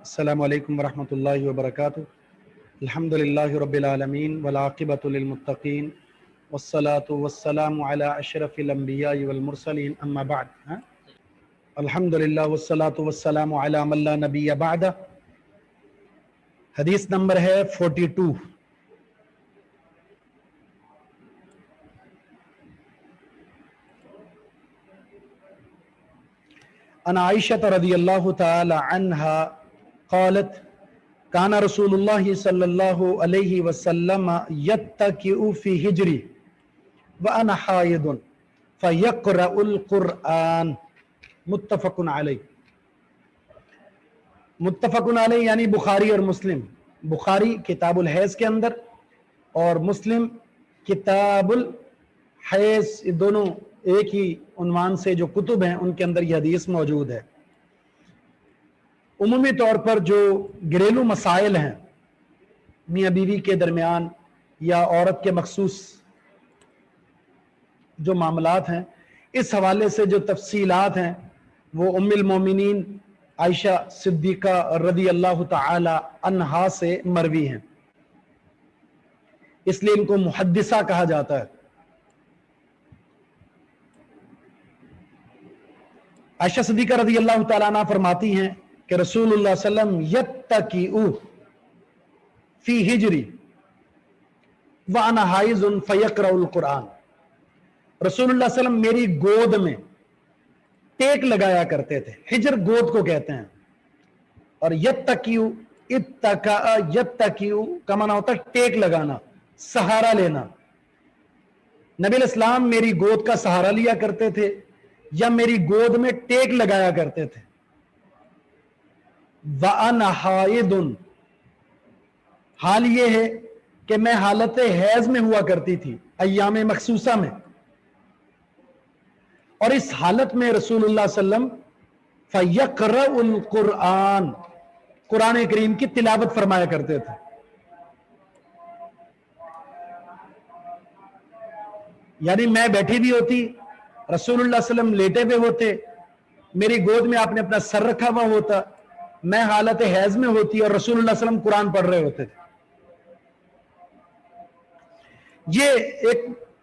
السلام علیکم ورحمۃ اللہ وبرکاتہ۔ الحمدللہ رب العالمین والعاقبۃ للمتقین والصلاۃ والسلام علی اشرف الانبیاء والمرسلین اما بعد۔ الحمدللہ والصلاۃ والسلام علی من لا نبی بعدہ۔ حدیث نمبر ہے 42۔ عن عائشہ رضی اللہ تعالی عنہا قالت کان رسول اللہ صلی اللہ علیہ وسلم یتکئ فی حجری وانا حائض فیقرأ القرآن، متفق علیہ۔ متفق علیہ یعنی بخاری اور مسلم۔ بخاری کتاب الحیض کے اندر اور مسلم کتاب الحیض، دونوں ایک ہی عنوان سے جو کتب ہیں ان کے اندر یہ حدیث موجود ہے۔ عمومی طور پر جو گھریلو مسائل ہیں میاں بیوی کے درمیان یا عورت کے مخصوص جو معاملات ہیں، اس حوالے سے جو تفصیلات ہیں وہ ام المومنین عائشہ صدیقہ رضی اللہ تعالی عنہا سے مروی ہیں، اس لیے ان کو محدثہ کہا جاتا ہے۔ عائشہ صدیقہ رضی اللہ تعالی عنہ فرماتی ہیں کہ رسول اللہ صلی اللہ علیہ وسلم یتکئ فی حجری وانا حائض فیقرأ القرآن۔ رسول اللہ صلی اللہ علیہ وسلم میری گود میں ٹیک لگایا کرتے تھے۔ حجر گود کو کہتے ہیں، اور یتکئ کا معنی ہوتا ہے ٹیک لگانا، سہارا لینا۔ نبی علیہ السلام میری گود کا سہارا لیا کرتے تھے یا میری گود میں ٹیک لگایا کرتے تھے۔ وَأَنَا حَائِضٌ، حال یہ ہے کہ میں حالت حیض میں ہوا کرتی تھی ایام مخصوصہ میں، اور اس حالت میں رسول اللہ صلی اللہ علیہ وسلم فَيَقْرَأُ الْقُرْآنَ، قرآن کریم کی تلاوت فرمایا کرتے تھے۔ یعنی میں بیٹھی بھی ہوتی، رسول اللہ صلی اللہ علیہ وسلم لیٹے ہوئے ہوتے، میری گود میں آپ نے اپنا سر رکھا ہوا ہوتا، میں حالت حیض میں ہوتی اور رسول اللہ صلی اللہ علیہ وسلم قرآن پڑھ رہے ہوتے تھے۔ یہ ایک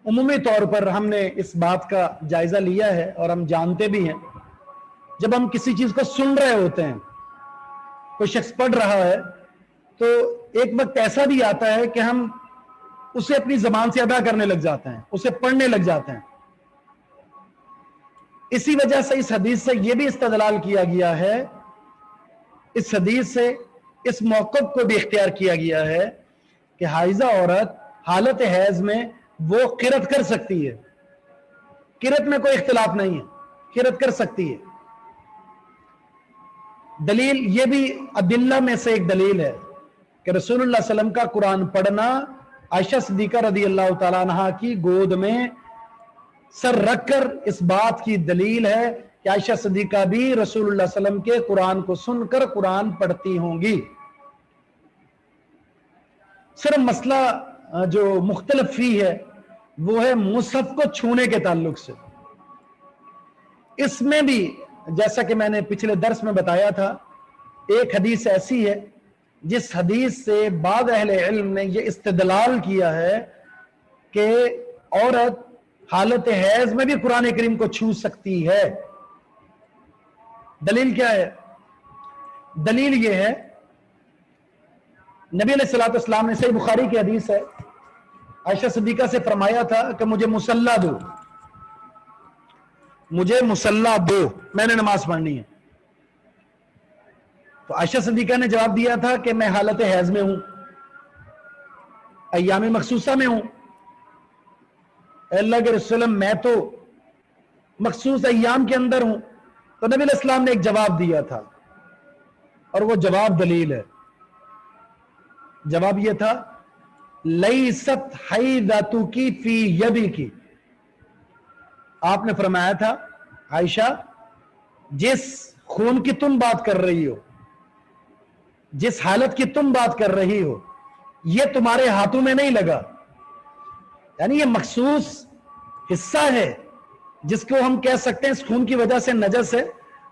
عمومی طور پر ہم نے اس بات کا جائزہ لیا ہے اور ہم جانتے بھی ہیں، جب ہم کسی چیز کو سن رہے ہوتے ہیں، کوئی شخص پڑھ رہا ہے، تو ایک وقت ایسا بھی آتا ہے کہ ہم اسے اپنی زبان سے ادا کرنے لگ جاتے ہیں، اسے پڑھنے لگ جاتے ہیں۔ اسی وجہ سے اس حدیث سے یہ بھی استدلال کیا گیا ہے، اس حدیث سے اس موقف کو بھی اختیار کیا گیا ہے کہ حائضہ عورت حالت حیض میں وہ قرأت کر سکتی ہے، قرأت میں کوئی اختلاف نہیں ہے، قرأت کر سکتی ہے۔ دلیل یہ بھی ادلہ میں سے ایک دلیل ہے کہ رسول اللہ صلی اللہ علیہ وسلم کا قرآن پڑھنا عائشہ صدیقہ رضی اللہ تعالیٰ عنہ کی گود میں سر رکھ کر اس بات کی دلیل ہے کہ عائشہ صدیقہ بھی رسول اللہ صلی اللہ علیہ وسلم کے قرآن کو سن کر قرآن پڑھتی ہوں گی۔ صرف مسئلہ جو مختلف فی ہے وہ ہے مصحف کو چھونے کے تعلق سے۔ اس میں بھی جیسا کہ میں نے پچھلے درس میں بتایا تھا، ایک حدیث ایسی ہے جس حدیث سے بعض اہل علم نے یہ استدلال کیا ہے کہ عورت حالت حیض میں بھی قرآن کریم کو چھو سکتی ہے۔ دلیل کیا ہے؟ دلیل یہ ہے، نبی علیہ الصلوۃ والسلام نے، صحیح بخاری کی حدیث ہے، عائشہ صدیقہ سے فرمایا تھا کہ مجھے مصلی دو، مجھے مصلی دو، میں نے نماز پڑھنی ہے۔ تو عائشہ صدیقہ نے جواب دیا تھا کہ میں حالت حیض میں ہوں، ایام مخصوصہ میں ہوں، اے اللہ کے رسول، میں تو مخصوص ایام کے اندر ہوں۔ تو نبی علیہ السلام نے ایک جواب دیا تھا، اور وہ جواب دلیل ہے۔ جواب یہ تھا، لیست حیضتک فی یدک، آپ نے فرمایا تھا عائشہ جس خون کی تم بات کر رہی ہو، جس حالت کی تم بات کر رہی ہو، یہ تمہارے ہاتھوں میں نہیں لگا۔ یعنی یہ مخصوص حصہ ہے جس کو ہم کہہ سکتے ہیں اس خون کی وجہ سے نجس ہے،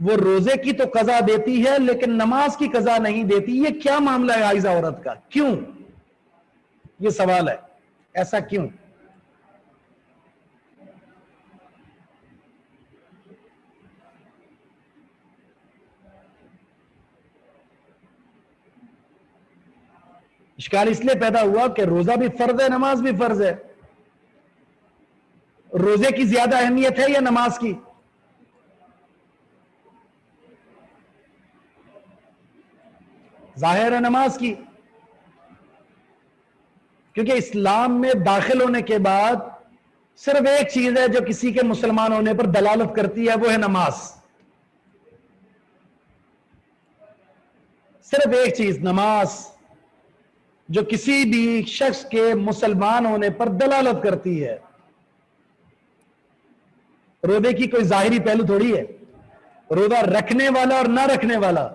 وہ روزے کی تو قضا دیتی ہے لیکن نماز کی قضا نہیں دیتی. یہ کیا معاملہ ہے حائضہ عورت کا؟ کیوں؟ یہ سوال ہے، ایسا کیوں؟ اشکال اس لیے پیدا ہوا کہ روزہ بھی فرض ہے، نماز بھی فرض ہے. روزے کی زیادہ اہمیت ہے یا نماز کی؟ ظاہر ہے نماز کی، کیونکہ اسلام میں داخل ہونے کے بعد صرف ایک چیز ہے جو کسی کے مسلمان ہونے پر دلالت کرتی ہے، وہ ہے نماز. صرف ایک چیز، نماز، جو کسی بھی شخص کے مسلمان ہونے پر دلالت کرتی ہے. روزے کی کوئی ظاہری پہلو تھوڑی ہے. روزہ رکھنے والا اور نہ رکھنے والا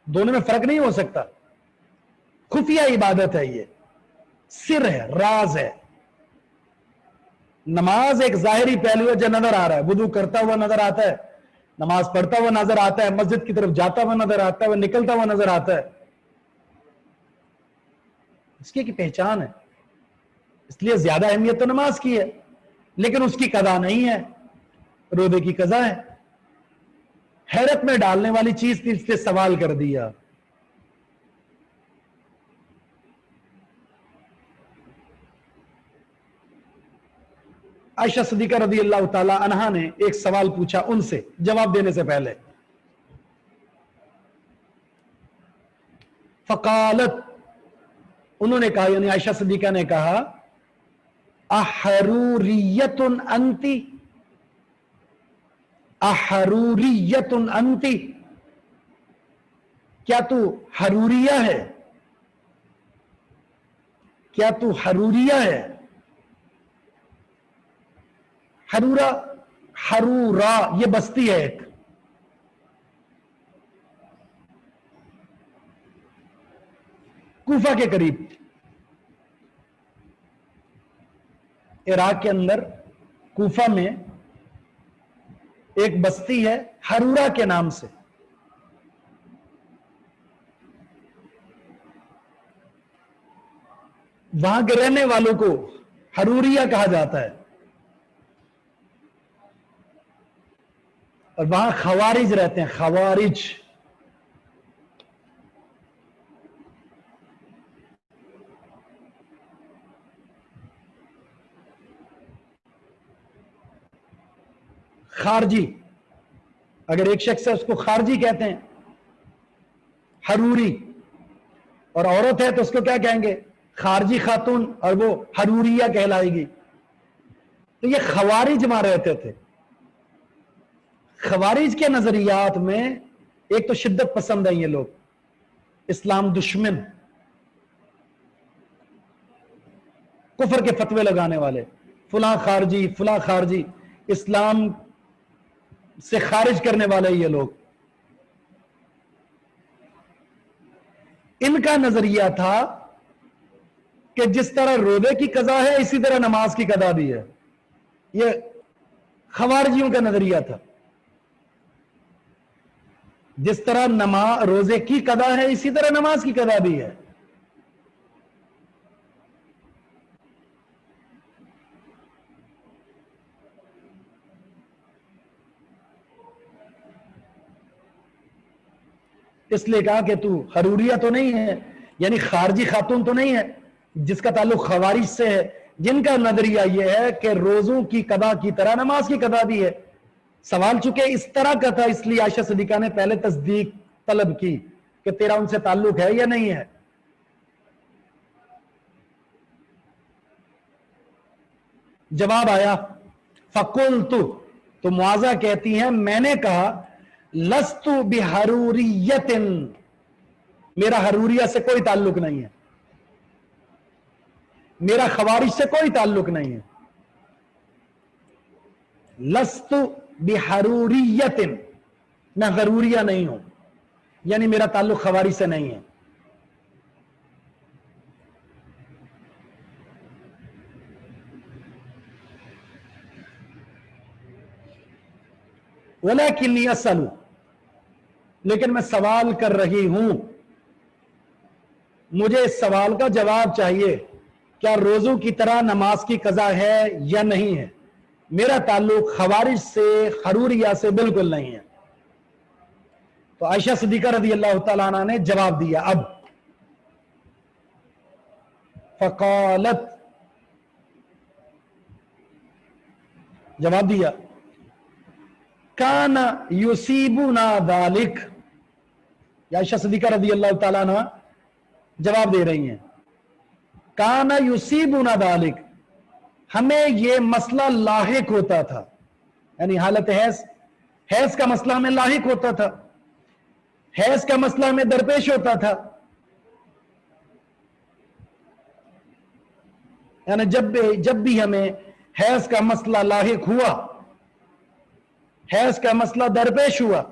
دونوں میں فرق نہیں ہو سکتا. خفیہ عبادت ہے، یہ سر ہے، راز ہے. نماز ایک ظاہری پہلو ہے جو نظر آ رہا ہے، وضو کرتا ہوا نظر آتا ہے، نماز پڑھتا ہوا نظر آتا ہے، مسجد کی طرف جاتا ہوا نظر آتا ہے، وہ نکلتا ہوا نظر آتا ہے. اس کی ایک پہچان ہے، اس لیے زیادہ اہمیت تو نماز کی ہے، لیکن اس کی قضا نہیں ہے، روزے کی قضا ہے. حیرت میں ڈالنے والی چیز تھی، اس نے سوال کر دیا. عائشہ صدیقہ رضی اللہ تعالی عنہا نے ایک سوال پوچھا ان سے جواب دینے سے پہلے. فقالت، انہوں نے کہا، یعنی عائشہ صدیقہ نے کہا، احروریت انتی، احروریت انتی، کیا تو حروریہ ہے؟ کیا تو حروریہ ہے؟ حرورہ، حرورا یہ بستی ہے ایک، کوفہ کے قریب، عراق کے اندر کوفہ میں ایک بستی ہے حرورہ کے نام سے. وہاں کے رہنے والوں کو حروریہ کہا جاتا ہے، اور وہاں خوارج رہتے ہیں، خوارج. خارجی، اگر ایک شخص ہے اس کو خارجی کہتے ہیں. حروری، اور عورت ہے تو اس کو کیا کہیں گے؟ خارجی خاتون، اور وہ حروریہ کہلائے گی. تو یہ خوارج وہاں رہتے تھے. خوارج کے نظریات میں ایک تو شدت پسند ہیں یہ لوگ، اسلام دشمن، کفر کے فتوے لگانے والے، فلاں خارجی فلاں خارجی، اسلام سے خارج کرنے والے یہ لوگ. ان کا نظریہ تھا کہ جس طرح روزے کی قضا ہے اسی طرح نماز کی قضا بھی ہے. یہ خوارجیوں کا نظریہ تھا. جس طرح روزے کی قضا ہے اسی طرح نماز کی قضا بھی ہے. اس لیے کہا کہ تو حروریہ تو نہیں ہے، یعنی خارجی خاتون تو نہیں ہے، جس کا تعلق خوارج سے ہے، جن کا نظریہ یہ ہے کہ روزوں کی قضا کی طرح نماز کی قضا بھی ہے. سوال چونکہ اس طرح کا تھا، اس لیے عائشہ صدیقہ نے پہلے تصدیق طلب کی کہ تیرا ان سے تعلق ہے یا نہیں ہے. جواب آیا، فَقُلْتُ، تو معاذہ کہتی ہیں میں نے کہا، لَسْتُ بِحَرُورِيَّةٍ، میرا حروریہ سے کوئی تعلق نہیں ہے، میرا خوارج سے کوئی تعلق نہیں ہے. لَسْتُ بِحَرُورِيَّةٍ، میں حروریہ نہیں ہوں، یعنی میرا تعلق خوارج سے نہیں ہے. وَلَكِنِّي أَسْأَلُ، لیکن میں سوال کر رہی ہوں، مجھے اس سوال کا جواب چاہیے، کیا روزوں کی طرح نماز کی قضا ہے یا نہیں ہے؟ میرا تعلق خوارج سے، حروریہ سے بالکل نہیں ہے۔ تو عائشہ صدیقہ رضی اللہ تعالیٰ عنہ نے جواب دیا، اب فقالت، جواب دیا، کان یصیبنا ذالک، عائشہ صدیقہ رضی اللہ تعالیٰ عنہ جواب دے رہی ہیں، کان یصیبنا ذالک، ہمیں یہ مسئلہ لاحق ہوتا تھا، یعنی حالت حیض کا مسئلہ ہمیں لاحق ہوتا تھا، حیض کا مسئلہ ہمیں درپیش ہوتا تھا، یعنی جب بھی ہمیں حیض کا مسئلہ لاحق ہوا، حیض کا مسئلہ درپیش ہوا،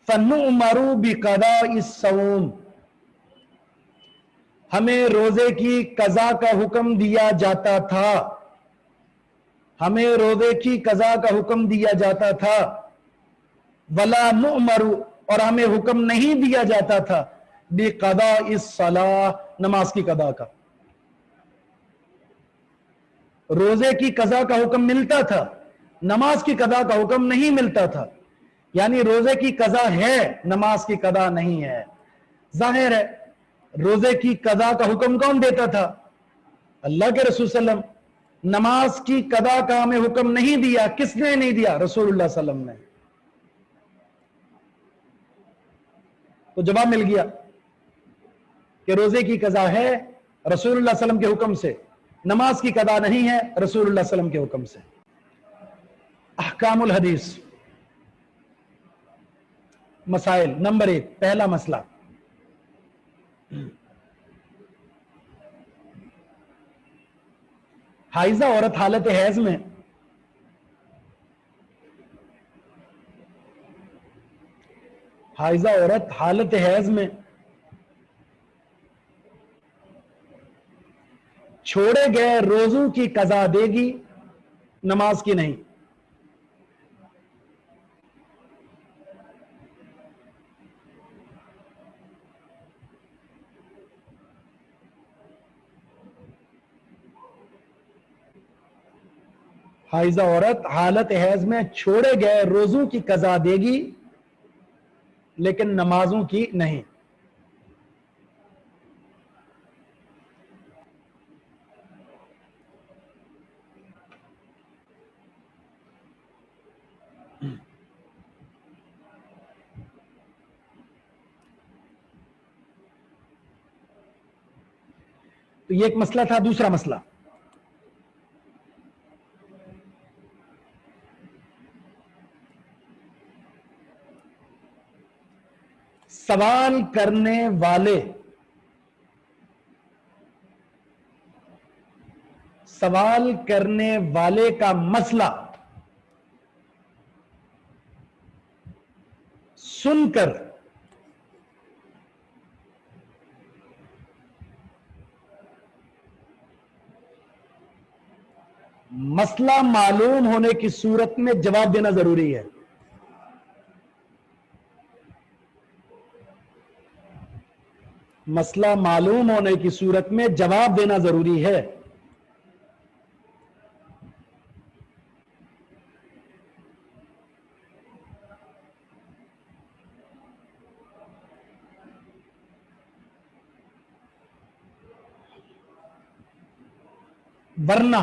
فَنُؤْمَرُ بِقَضَاءِ الصَّوْمِ، ہمیں روزے کی قضا کا حکم دیا جاتا تھا، ہمیں روزے کی قضا کا حکم دیا جاتا تھا، وَلَا نُؤْمَرُ، اور ہمیں حکم نہیں دیا جاتا تھا، بِقَضَاءِ الصَّلَاةِ، نماز کی قضا کا۔ روزے کی قضا کا حکم ملتا تھا، نماز کی قضا کا حکم نہیں ملتا تھا، یعنی روزے کی قضا ہے، نماز کی قضا نہیں ہے۔ ظاہر ہے روزے کی قضا کا حکم کون دیتا تھا؟ اللہ کے رسول صلی اللہ علیہ وسلم۔ نماز کی قضا کا ہمیں حکم نہیں دیا، کس نے نہیں دیا؟ رسول اللہ صلی اللہ علیہ وسلم نے۔ تو جواب مل گیا کہ روزے کی قضا ہے رسول اللہ صلی اللہ علیہ وسلم کے حکم سے، نماز کی قضا نہیں ہے رسول اللہ صلی اللہ علیہ وسلم کے حکم سے۔ احکام الحدیث، مسائل۔ نمبر 1، پہلا مسئلہ، حائضہ عورت حالت حیض میں حائضہ عورت حالت حیض میں چھوڑے گئے روزوں کی قضا دے گی، نماز کی نہیں۔ حائضہ عورت حالت حیض میں چھوڑے گئے روزوں کی قضا دے گی لیکن نمازوں کی نہیں۔ تو یہ ایک مسئلہ تھا۔ دوسرا مسئلہ، سوال کرنے والے کا مسئلہ سن کر مسئلہ معلوم ہونے کی صورت میں جواب دینا ضروری ہے۔ مسئلہ معلوم ہونے کی صورت میں جواب دینا ضروری ہے۔ ورنہ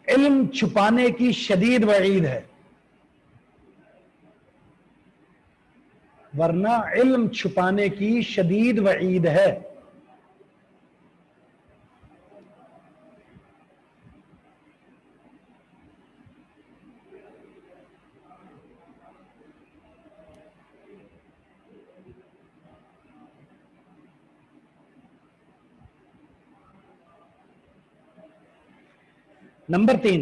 علم چھپانے کی شدید وعید ہے، ورنہ علم چھپانے کی شدید وعید ہے۔ نمبر 3،